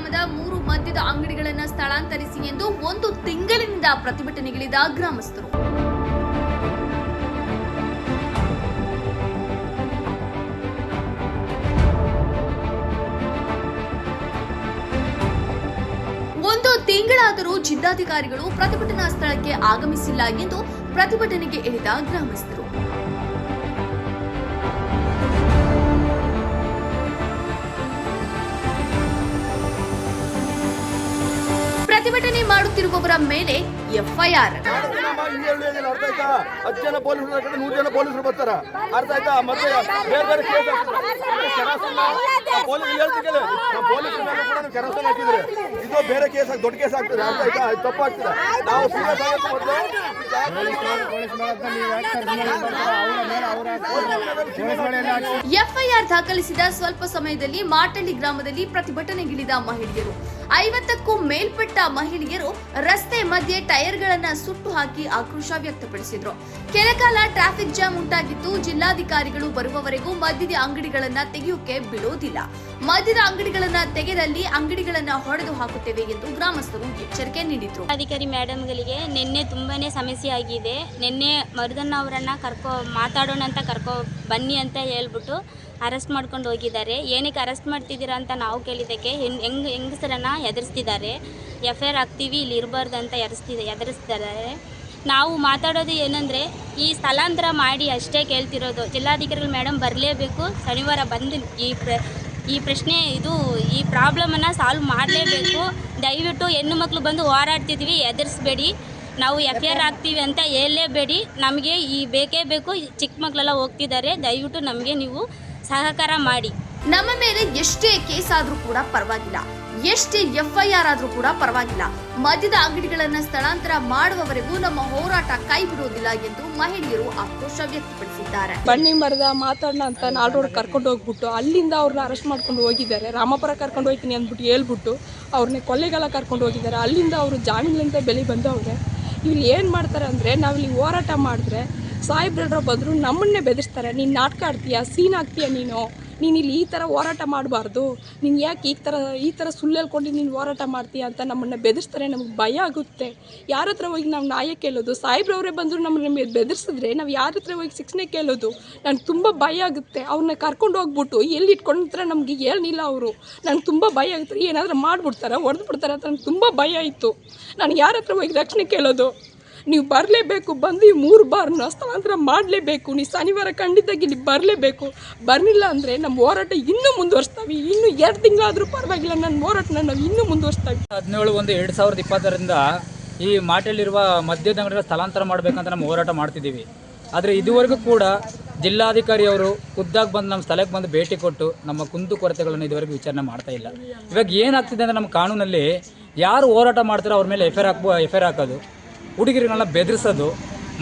ಗ್ರಾಮದ 3 ಮದ್ಯದ ಅಂಗಡಿಗಳನ್ನು ಸ್ಥಳಾಂತರಿಸಿ ಎಂದು 1 ತಿಂಗಳಿನಿಂದ ಪ್ರತಿಭಟನೆಗಿಳಿದ ಗ್ರಾಮಸ್ಥರು. ಒಂದು ತಿಂಗಳಾದರೂ ಜಿಲ್ಲಾಧಿಕಾರಿಗಳು ಪ್ರತಿಭಟನಾ ಸ್ಥಳಕ್ಕೆ ಆಗಮಿಸಿಲ್ಲ ಎಂದು ಪ್ರತಿಭಟನೆಗೆ ಇಳಿದ ಗ್ರಾಮಸ್ಥರು. ಪ್ರತಿಭಟನೆ ಮಾಡುತ್ತಿರುವವರ ಮೇಲೆ ಎಫ್ಐಆರ್. 10 ಜನ ಪೊಲೀಸರು 100 ಜನ ಪೊಲೀಸರು ಬರ್ತಾರೆ. ಅರ್ಥ ಆಯ್ತಾ? ಮತ್ತೆ ಬೇರೆ ಬೇರೆ ಕೇಸ್ ಕೆರಸನ್ ಹಾಕಿದ್ರೆ ಇದು ಬೇರೆ ಕೇಸ್ ದೊಡ್ಡ ಕೇಸ್ ಆಗ್ತದೆ. ಅರ್ಥ ಆಯ್ತಾ? ತಪ್ಪಾಗ್ತದೆ. ನಾವು ಸೀರಿಯಸ್ ಎಫ್ಐಆರ್ ದಾಖಲಿಸಿದ ಸ್ವಲ್ಪ ಸಮಯದಲ್ಲಿ ಮಾಟಳ್ಳಿ ಗ್ರಾಮದಲ್ಲಿ ಪ್ರತಿಭಟನೆಗಿಳಿದ ಮಹಿಳೆಯರು 50ಕ್ಕೂ ಮೇಲ್ಪಟ್ಟ ಮಹಿಳೆಯರು ರಸ್ತೆ ಮಧ್ಯೆ ಟೈರ್ಗಳನ್ನ ಸುಟ್ಟು ಹಾಕಿ ಆಕ್ರೋಶ ವ್ಯಕ್ತಪಡಿಸಿದ್ರು. ಕೆಲಕಾಲ ಟ್ರಾಫಿಕ್ ಜಾಮ್ ಉಂಟಾಗಿದ್ದು, ಜಿಲ್ಲಾಧಿಕಾರಿಗಳು ಬರುವವರೆಗೂ ಮದ್ಯದ ಅಂಗಡಿಗಳನ್ನ ತೆಗೆಯೋಕೆ ಬಿಡೋದಿಲ್ಲ. ಮದ್ಯದ ಅಂಗಡಿಗಳನ್ನ ತೆಗೆದಲ್ಲಿ ಅಂಗಡಿಗಳನ್ನ ಹೊಡೆದು ಹಾಕುತ್ತೇವೆ ಎಂದು ಗ್ರಾಮಸ್ಥರು ಎಚ್ಚರಿಕೆ ನೀಡಿದ್ರು. ಅಧಿಕಾರಿ ಮೇಡಮ್ಗಳಿಗೆ ನಿನ್ನೆ ತುಂಬಾನೇ ಸಮಸ್ಯೆ ಆಗಿದೆ. ನಿನ್ನೆ ಮರುದನ್ನ ಅವರನ್ನ ಮಾತಾಡೋಣ ಅಂತ ಬನ್ನಿ ಅಂತ ಹೇಳ್ಬಿಟ್ಟು ಅರೆಸ್ಟ್ ಮಾಡ್ಕೊಂಡು ಹೋಗಿದ್ದಾರೆ. ಏನಕ್ಕೆ ಅರೆಸ್ಟ್ ಮಾಡ್ತಿದ್ದೀರಾ ಅಂತ ನಾವು ಕೇಳಿದ್ದಕ್ಕೆ ಹೆಂಗಸರನ್ನ ಎದುರಿಸ್ತಿದ್ದಾರೆ. ಎಫ್ಐಆರ್ ಹಾಕ್ತೀವಿ, ಇಲ್ಲಿ ಇರಬಾರ್ದು ಅಂತ ಎದುರಿಸ್ತಿದ್ದಾರೆ. ನಾವು ಮಾತಾಡೋದು ಏನಂದರೆ, ಈ ಸ್ಥಳಾಂತರ ಮಾಡಿ ಅಷ್ಟೇ ಕೇಳ್ತಿರೋದು. ಜಿಲ್ಲಾಧಿಕಾರಿಗಳು ಮೇಡಮ್ ಬರಲೇಬೇಕು, ಶನಿವಾರ ಬಂದು ಈ ಪ್ರಶ್ನೆ ಈ ಪ್ರಾಬ್ಲಮನ್ನು ಸಾಲ್ವ್ ಮಾಡಲೇಬೇಕು. ದಯವಿಟ್ಟು ಹೆಣ್ಣು ಮಕ್ಕಳು ಬಂದು ಹೋರಾಡ್ತಿದ್ವಿ, ಎದುರಿಸ್ಬೇಡಿ. ನಾವು ಎಫ್ಐಆರ್ ಹಾಕ್ತೀವಿ ಅಂತ ಹೇಳಲೇಬೇಡಿ. ನಮಗೆ ಬೇಕೇ ಬೇಕು. ಚಿಕ್ಕ ಮಕ್ಕಳೆಲ್ಲ ಹೋಗ್ತಿದ್ದಾರೆ. ದಯವಿಟ್ಟು ನಮಗೆ ನೀವು ಸಹಕಾರ ಮಾಡಿ. ನಮ್ಮ ಮೇಲೆ ಎಷ್ಟೇ ಕೇಸ್ ಆದ್ರೂ ಕೂಡ ಪರವಾಗಿಲ್ಲ, ಎಷ್ಟೇ ಎಫ್ಐಆರ್ ಆದ್ರೂ ಕೂಡ ಪರವಾಗಿಲ್ಲ, ಮದ್ಯದ ಅಂಗಡಿಗಳನ್ನ ಸ್ಥಳಾಂತರ ಮಾಡುವವರೆಗೂ ನಮ್ಮ ಹೋರಾಟ ಕೈ ಬಿಡುವುದಿಲ್ಲ ಎಂದು ಮಹಿಳೆಯರು ಆಕ್ರೋಶ ವ್ಯಕ್ತಪಡಿಸಿದ್ದಾರೆ. ಬನ್ನಿ ಮರದ ಮಾತಾಡೋಣ ಅಂತ ನಾಡೋಡ್ ಕರ್ಕೊಂಡು ಹೋಗ್ಬಿಟ್ಟು ಅಲ್ಲಿಂದ ಅವ್ರನ್ನ ಅರೆಸ್ಟ್ ಮಾಡ್ಕೊಂಡು ಹೋಗಿದ್ದಾರೆ. ರಾಮಪುರ ಕರ್ಕೊಂಡು ಹೋಗ್ತೀನಿ ಅಂದ್ಬಿಟ್ಟು ಹೇಳ್ಬಿಟ್ಟು ಅವ್ರನ್ನ ಕೊಲೆಗಳ ಕರ್ಕೊಂಡು ಹೋಗಿದ್ದಾರೆ. ಅಲ್ಲಿಂದ ಅವರು ಜಾಮೀನಿಂದ ಬೆಲೆ ಬಂದವ್ರೆ. ಇಲ್ಲಿ ಏನು ಮಾಡ್ತಾರೆ ಅಂದರೆ, ನಾವಿಲ್ಲಿ ಹೋರಾಟ ಮಾಡಿದ್ರೆ ಸಾಹೇಬ್ರ ಬದ್ರು ನಮ್ಮನ್ನೇ ಬೆದರಿಸ್ತಾರೆ. ನೀನು ನಾಟಕ ಆಡ್ತೀಯ, ಸೀನ್ ಆಗ್ತೀಯ, ನೀನು ಇಲ್ಲಿ ಈ ಥರ ಹೋರಾಟ ಮಾಡಬಾರ್ದು, ನೀನು ಯಾಕೆ ಈ ಥರ ಸುಳ್ಳು ಹೇಳ್ಕೊಂಡು ನೀನು ಹೋರಾಟ ಮಾಡ್ತೀಯ ಅಂತ ನಮ್ಮನ್ನು ಬೆದರಿಸ್ತಾರೆ. ನಮಗೆ ಭಯ ಆಗುತ್ತೆ. ಯಾರ ಹತ್ರ ಹೋಗಿ ನಾವು ನ್ಯಾಯ ಕೇಳೋದು? ಸಾಹೇಬ್ರವರೇ ಬಂದರೂ ನಮ್ಮನ್ನು ಬೆದರಿಸಿದ್ರೆ ನಾವು ಯಾರ ಹತ್ರ ಹೋಗಿ ಶಿಕ್ಷಣ ಕೇಳೋದು? ನನಗೆ ತುಂಬ ಭಯ ಆಗುತ್ತೆ. ಅವ್ರನ್ನ ಕರ್ಕೊಂಡು ಹೋಗ್ಬಿಟ್ಟು ಎಲ್ಲಿ ಇಟ್ಕೊಂಡಿರ್ತಾರೆ ನಮಗೆ ಹೇಳಿಲ್ಲ ಅವರು. ನನಗೆ ತುಂಬ ಭಯ ಆಗುತ್ತೆ. ಏನಾದರೂ ಮಾಡಿಬಿಡ್ತಾರೆ, ಹೊಡೆದು ಬಿಡ್ತಾರೆ ಅಂತ ನನಗೆ ತುಂಬ ಭಯ ಇತ್ತು. ನಾನು ಯಾರ ಹತ್ರ ಹೋಗಿ ರಕ್ಷಣೆ ಕೇಳೋದು? ನೀವು ಬರಲೇಬೇಕು, ಬಂದು ಈ 3 ಬಾರ್ನ ಸ್ಥಳಾಂತರ ಮಾಡಲೇಬೇಕು. ನೀವು ಶನಿವಾರ ಖಂಡಿತವಾಗಿ ಇಲ್ಲಿ ಬರಲೇಬೇಕು. ಬರಲಿಲ್ಲ ಅಂದರೆ ನಮ್ಮ ಹೋರಾಟ ಇನ್ನೂ ಮುಂದುವರಿಸ್ತೀವಿ. ಇನ್ನೂ 2 ತಿಂಗಳಾದರೂ ಪರವಾಗಿಲ್ಲ, ನನ್ನ ಹೋರಾಟನ ನಾವು ಇನ್ನೂ ಮುಂದುವರಿಸ್ತೀವಿ. 17/1/2020 ಈ ಮಾಟೆಯಲ್ಲಿರುವ ಮದ್ಯದ ಅಂಗಡಿಗಳ ಸ್ಥಳಾಂತರ ಮಾಡಬೇಕಂತ ನಮ್ಮ ಹೋರಾಟ ಮಾಡ್ತಿದ್ದೀವಿ. ಆದರೆ ಇದುವರೆಗೂ ಕೂಡ ಜಿಲ್ಲಾಧಿಕಾರಿಯವರು ಖುದ್ದಾಗಿ ಬಂದು ನಮ್ಮ ಸ್ಥಳಕ್ಕೆ ಬಂದು ಭೇಟಿ ಕೊಟ್ಟು ನಮ್ಮ ಕುಂದುಕೊರತೆಗಳನ್ನು ಇದುವರೆಗೂ ವಿಚಾರಣೆ ಮಾಡ್ತಾ ಇಲ್ಲ. ಇವಾಗ ಏನಾಗ್ತಿದೆ ಅಂದರೆ, ನಮ್ಮ ಕಾನೂನಲ್ಲಿ ಯಾರು ಹೋರಾಟ ಮಾಡ್ತಾರೋ ಅವ್ರ ಮೇಲೆ ಎಫ್ಐಆರ್ ಹಾಕೋದು, ಹುಡುಗಿರಿಗಳನ್ನ ಬೆದರಿಸೋದು,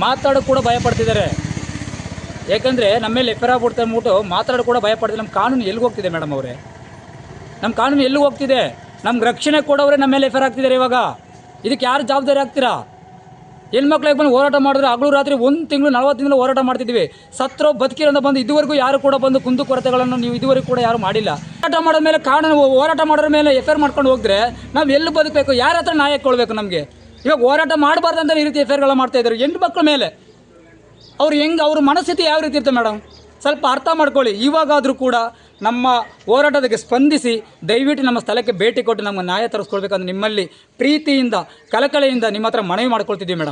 ಮಾತಾಡೋಕೆ ಕೂಡ ಭಯಪಡ್ತಿದ್ದಾರೆ. ಯಾಕಂದರೆ ನಮ್ಮ ಮೇಲೆ ಎಫ್ಐಆರ್ ಆಗ್ಬಿಡ್ತಾ ಅಂದ್ಬಿಟ್ಟು ಮಾತಾಡೋಕೆ ಕೂಡ ಭಯಪಡ್ತಿದೆ. ನಮ್ಮ ಕಾನೂನು ಎಲ್ಲಿಗೆ ಹೋಗ್ತಿದೆ ಮೇಡಮ್ ಅವರೇ? ನಮ್ಮ ಕಾನೂನು ಎಲ್ಲಿಗೆ ಹೋಗ್ತಿದೆ? ನಮ್ಗೆ ರಕ್ಷಣೆ ಕೊಡೋವರೇ ನಮ್ಮ ಮೇಲೆ ಎಫ್ಐಆರ್ ಆಗ್ತಿದ್ದಾರೆ. ಇವಾಗ ಇದಕ್ಕೆ ಯಾರು ಜವಾಬ್ದಾರಿ ಆಗ್ತೀರಾ? ಹೆಣ್ಮಕ್ಳಿಗೆ ಬಂದು ಹೋರಾಟ ಮಾಡಿದ್ರೆ ಹಗಲು ರಾತ್ರಿ 1 ತಿಂಗಳು 40 ದಿನ ಹೋರಾಟ ಮಾಡ್ತಿದ್ವಿ. ಸತ್ರೋ ಬದುಕಿರೋ ಅಂತ ಬಂದು ಇದುವರೆಗೂ ಯಾರು ಕೂಡ ಬಂದು ಕುಂದುಕೊರತೆಗಳನ್ನು ನೀವು ಇದುವರೆಗೂ ಕೂಡ ಯಾರು ಮಾಡಿಲ್ಲ. ಹೋರಾಟ ಮಾಡೋದ ಮೇಲೆ ಹೋರಾಟ ಮಾಡೋರ ಮೇಲೆ ಎಫ್ಐಆರ್ ಮಾಡ್ಕೊಂಡು ಹೋಗಿದ್ರೆ ನಾವು ಎಲ್ಲಿ ಬದುಕಬೇಕು? ಯಾರ ಹತ್ರ ನ್ಯಾಯ ಕೊಡಬೇಕು ನಮಗೆ? ಇವಾಗ ಹೋರಾಟ ಮಾಡಬಾರ್ದು ಅಂತ ಈ ರೀತಿ ಎಫ್ಐಆರ್ಗಳು ಮಾಡ್ತಾಯಿದ್ದಾರೆ ಹೆಣ್ಣು ಮಕ್ಕಳ ಮೇಲೆ. ಅವ್ರ ಮನಸ್ಥಿತಿ ಯಾವ ರೀತಿ ಇರುತ್ತೆ ಮೇಡಮ್? ಸ್ವಲ್ಪ ಅರ್ಥ ಮಾಡ್ಕೊಳ್ಳಿ. ಇವಾಗಾದರೂ ಕೂಡ ನಮ್ಮ ಹೋರಾಟಕ್ಕೆ ಸ್ಪಂದಿಸಿ ದಯವಿಟ್ಟು ನಮ್ಮ ಸ್ಥಳಕ್ಕೆ ಭೇಟಿ ಕೊಟ್ಟು ನಮ್ಮ ನ್ಯಾಯ ತರಿಸ್ಕೊಳ್ಬೇಕಂದ್ರೆ ನಿಮ್ಮಲ್ಲಿ ಪ್ರೀತಿಯಿಂದ ಕಳಕಳಿಯಿಂದ ನಿಮ್ಮ ಹತ್ರ ಮನವಿ ಮಾಡ್ಕೊಳ್ತಿದ್ದೀವಿ ಮೇಡಮ್.